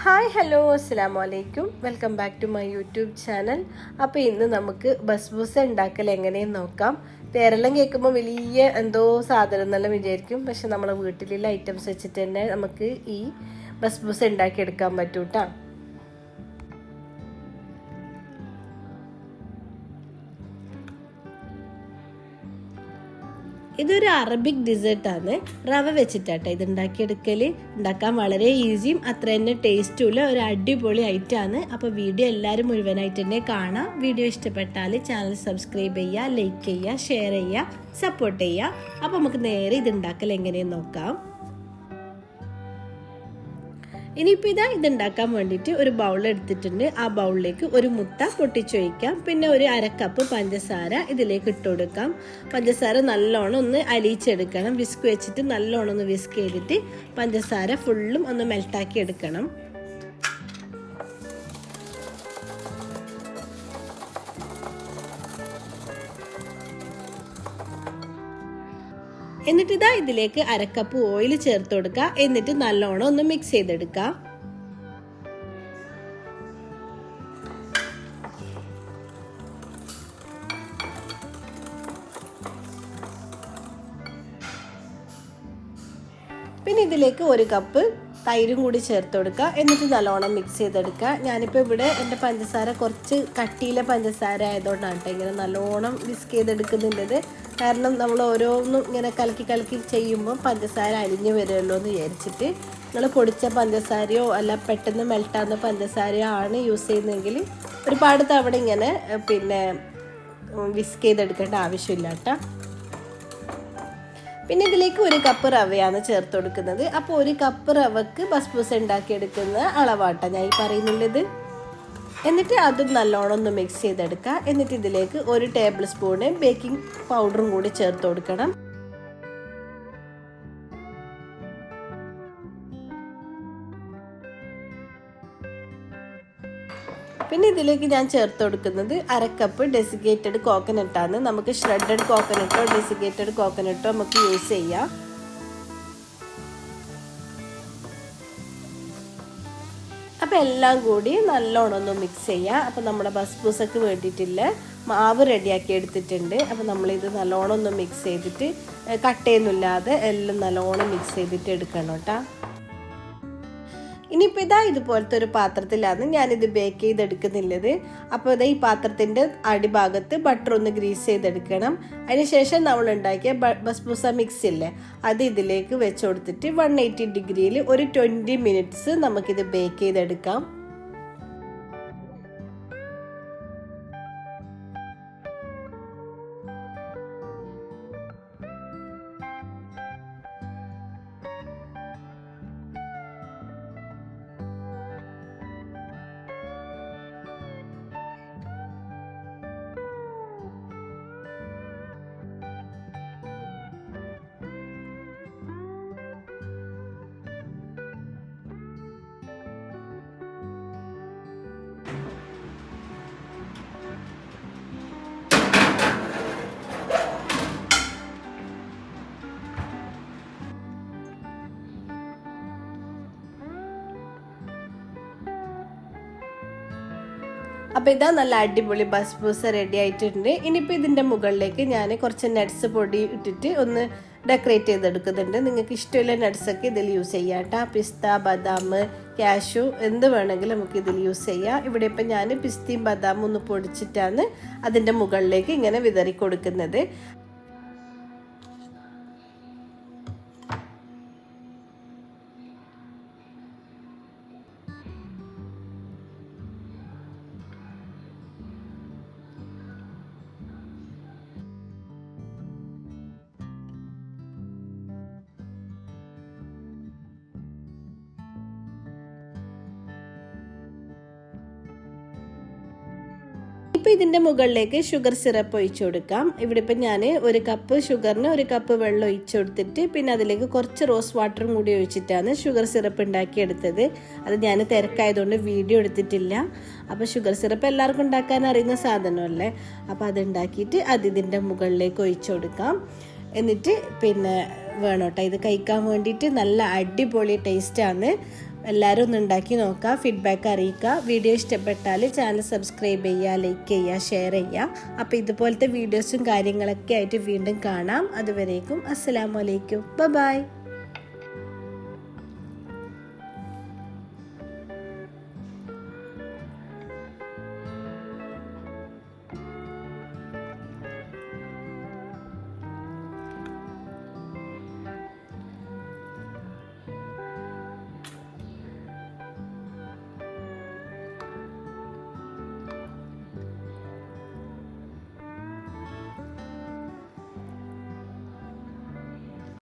Hi hello അസ്സലാമു അലൈക്കും. Welcome back to my YouTube channel. അപ്പോൾ ഇന്ന് നമുക്ക് ബസ്ബൂസ ഉണ്ടാക്കൽ എങ്ങനെയെന്ന് നോക്കാം. പേരെല്ലാം കേൾക്കുമ്പോൾ വലിയ എന്തോ സാധനം എന്നെല്ലാം വിചാരിക്കും. പക്ഷെ നമ്മളെ വീട്ടിലുള്ള ഐറ്റംസ് വെച്ചിട്ട് തന്നെ നമുക്ക് ഈ ബസ്ബൂസ ഉണ്ടാക്കിയെടുക്കാൻ പറ്റും കേട്ടോ. ഇതൊരു അറബിക് ഡിസേർട്ടാണ്. റവ വെച്ചിട്ടാട്ടോ ഇത് ഉണ്ടാക്കാൻ വളരെ ഈസിയും അത്ര തന്നെ ടേസ്റ്റുള്ള ഒരു അടിപൊളി ഐറ്റമാണ്. അപ്പോൾ വീഡിയോ എല്ലാവരും മുഴുവനായിട്ട് തന്നെ കാണാം. വീഡിയോ ഇഷ്ടപ്പെട്ടാൽ ചാനൽ സബ്സ്ക്രൈബ് ചെയ്യുക, ലൈക്ക് ചെയ്യുക, ഷെയർ ചെയ്യുക, സപ്പോർട്ട് ചെയ്യുക. അപ്പോൾ നമുക്ക് നേരെ ഇത് ഉണ്ടാക്കൽ എങ്ങനെയെന്ന് നോക്കാം. ഇനിയിപ്പോൾ ഇതുണ്ടാക്കാൻ വേണ്ടിയിട്ട് ഒരു ബൗൾ എടുത്തിട്ടുണ്ട്. ആ ബൗളിലേക്ക് ഒരു മുട്ട പൊട്ടിച്ചൊഴിക്കാം. പിന്നെ ഒരു അരക്കപ്പ് പഞ്ചസാര ഇതിലേക്ക് ഇട്ട് കൊടുക്കാം. പഞ്ചസാര നല്ലോണം ഒന്ന് അലിയിച്ചെടുക്കണം. വിസ്ക് വെച്ചിട്ട് നല്ലോണം ഒന്ന് വിസ്ക് ചെയ്തിട്ട് പഞ്ചസാര ഫുള്ളും ഒന്ന് മെൽട്ടാക്കി എടുക്കണം. എന്നിട്ട് ഇതിലേക്ക് അരക്കപ്പ് ഓയിൽ ചേർത്ത് കൊടുക്കുക. എന്നിട്ട് നല്ലോണം ഒന്ന് മിക്സ് ചെയ്തെടുക്കുക. പിന്നെ ഇതിലേക്ക് ഒരു കപ്പ് തൈരും കൂടി ചേർത്ത് കൊടുക്കുക. എന്നിട്ട് നല്ലോണം മിക്സ് ചെയ്തെടുക്കുക. ഞാനിപ്പോൾ ഇവിടെ എൻ്റെ പഞ്ചസാര കുറച്ച് കട്ടിയിലെ പഞ്ചസാര ആയതുകൊണ്ടാണ് കേട്ടോ ഇങ്ങനെ നല്ലോണം വിസ്ക് ചെയ്തെടുക്കുന്നുള്ളത്. കാരണം നമ്മൾ ഓരോന്നും ഇങ്ങനെ കലക്കി ചെയ്യുമ്പോൾ പഞ്ചസാര അലിഞ്ഞു വരുമല്ലോ എന്ന് വിചാരിച്ചിട്ട് നിങ്ങൾ പൊടിച്ച പഞ്ചസാരയോ അല്ല പെട്ടെന്ന് മെൽട്ടാകുന്ന പഞ്ചസാരയോ ആണ് യൂസ് ചെയ്യുന്നതെങ്കിൽ ഒരുപാട് തവണ ഇങ്ങനെ വിസ്ക് ചെയ്തെടുക്കേണ്ട ആവശ്യമില്ല കേട്ടോ. പിന്നെ ഇതിലേക്ക് ഒരു കപ്പ് റവയാണ് ചേർത്ത് കൊടുക്കുന്നത്. അപ്പോൾ ഒരു കപ്പ് റവക്ക് ബസ്ബൂസ ഉണ്ടാക്കിയെടുക്കുന്ന അളവാട്ട ഞാൻ ഈ പറയുന്നുള്ളത്. എന്നിട്ട് അതും നല്ലോണം ഒന്ന് മിക്സ് ചെയ്തെടുക്കുക. എന്നിട്ട് ഇതിലേക്ക് ഒരു ടേബിൾ സ്പൂണ് ബേക്കിംഗ് പൗഡറും കൂടി ചേർത്ത് കൊടുക്കണം. പിന്നെ ഇതിലേക്ക് ഞാൻ ചേർത്ത് കൊടുക്കുന്നത് അരക്കപ്പ് ഡെസിക്കേറ്റഡ് കോക്കനട്ടാണ്. നമുക്ക് ഷ്രെഡഡ് കോക്കനട്ടോ ഡെസിക്കേറ്റഡ് കോക്കനട്ടോ നമുക്ക് യൂസ് ചെയ്യാം. അപ്പോൾ എല്ലാം കൂടി നല്ലോണം ഒന്ന് മിക്സ് ചെയ്യുക. അപ്പോൾ നമ്മുടെ ബസ്ബൂസക്ക് വേണ്ടിയിട്ടുള്ള മാവ് റെഡിയാക്കി എടുത്തിട്ടുണ്ട്. അപ്പോൾ നമ്മളിത് നല്ലോണം ഒന്ന് മിക്സ് ചെയ്തിട്ട് കട്ടയൊന്നുമില്ലാതെ എല്ലാം നല്ലോണം മിക്സ് ചെയ്തിട്ട് എടുക്കണം കേട്ടോ. ഇനിയിപ്പോൾ ഇതുപോലത്തെ ഒരു പാത്രത്തിലാണ് ഞാനിത് ബേക്ക് ചെയ്തെടുക്കുന്നുള്ളത്. അപ്പോൾ ഈ പാത്രത്തിൻ്റെ അടിഭാഗത്ത് ബട്ടർ ഒന്ന് ഗ്രീസ് ചെയ്തെടുക്കണം. അതിനുശേഷം നമ്മൾ ഉണ്ടാക്കിയ ബസ്ബൂസ മിക്സ് ഇല്ലേ അത് ഇതിലേക്ക് വെച്ച് കൊടുത്തിട്ട് 180 ഡിഗ്രിയിൽ ഒരു 20 മിനിറ്റ്സ് നമുക്കിത് ബേക്ക് ചെയ്തെടുക്കാം. അപ്പോൾ നല്ല അടിപൊളി ബസ്ബൂസ റെഡി ആയിട്ടുണ്ട്. ഇനിയിപ്പോൾ ഇതിൻ്റെ മുകളിലേക്ക് ഞാൻ കുറച്ച് നട്ട്സ് പൊടി ഇട്ടിട്ട് ഒന്ന് ഡെക്കറേറ്റ് ചെയ്തെടുക്കുന്നുണ്ട്. നിങ്ങൾക്ക് ഇഷ്ടമുള്ള നട്ട്സൊക്കെ ഇതിൽ യൂസ് ചെയ്യാം കേട്ടോ. പിസ്ത, ബദാം, കാഷ്യൂ എന്ത് വേണമെങ്കിലും നമുക്ക് ഇതിൽ യൂസ് ചെയ്യാം. ഇവിടെ ഇപ്പം ഞാൻ പിസ്തയും ബദാമും ഒന്ന് പൊടിച്ചിട്ടാണ് അതിൻ്റെ മുകളിലേക്ക് ഇങ്ങനെ വിതറി കൊടുക്കുന്നത്. ഇപ്പോൾ ഇതിൻ്റെ മുകളിലേക്ക് ഷുഗർ സിറപ്പ് ഒഴിച്ചു കൊടുക്കാം. ഇവിടെ ഇപ്പം ഞാൻ ഒരു കപ്പ് ഷുഗറിന് ഒരു കപ്പ് വെള്ളം ഒഴിച്ചു കൊടുത്തിട്ട് പിന്നെ അതിലേക്ക് കുറച്ച് റോസ് വാട്ടറും കൂടി ഒഴിച്ചിട്ടാണ് ഷുഗർ സിറപ്പ് ഉണ്ടാക്കിയെടുത്തത്. അത് ഞാൻ തിരക്കായതുകൊണ്ട് വീഡിയോ എടുത്തിട്ടില്ല. അപ്പോൾ ഷുഗർ സിറപ്പ് എല്ലാവർക്കും ഉണ്ടാക്കാൻ അറിയുന്ന സാധനമല്ലേ. അപ്പോൾ അത് ഉണ്ടാക്കിയിട്ട് ഇതിൻ്റെ മുകളിലേക്ക് ഒഴിച്ചു കൊടുക്കാം. എന്നിട്ട് പിന്നെ വേണം കേട്ടോ ഇത് കഴിക്കാൻ വേണ്ടിയിട്ട്. നല്ല അടിപൊളി ടേസ്റ്റാണ്. എല്ലാവരും ഒന്ന് ഉണ്ടാക്കി നോക്കുക, ഫീഡ്ബാക്ക് അറിയിക്കുക. വീഡിയോ ഇഷ്ടപ്പെട്ടാൽ ചാനൽ സബ്സ്ക്രൈബ് ചെയ്യുക, ലൈക്ക് ചെയ്യുക, ഷെയർ ചെയ്യുക. അപ്പോൾ ഇതുപോലത്തെ വീഡിയോസും കാര്യങ്ങളൊക്കെ ആയിട്ട് വീണ്ടും കാണാം. അതുവരേക്കും അസ്സലാമു അലൈക്കും, ബൈ.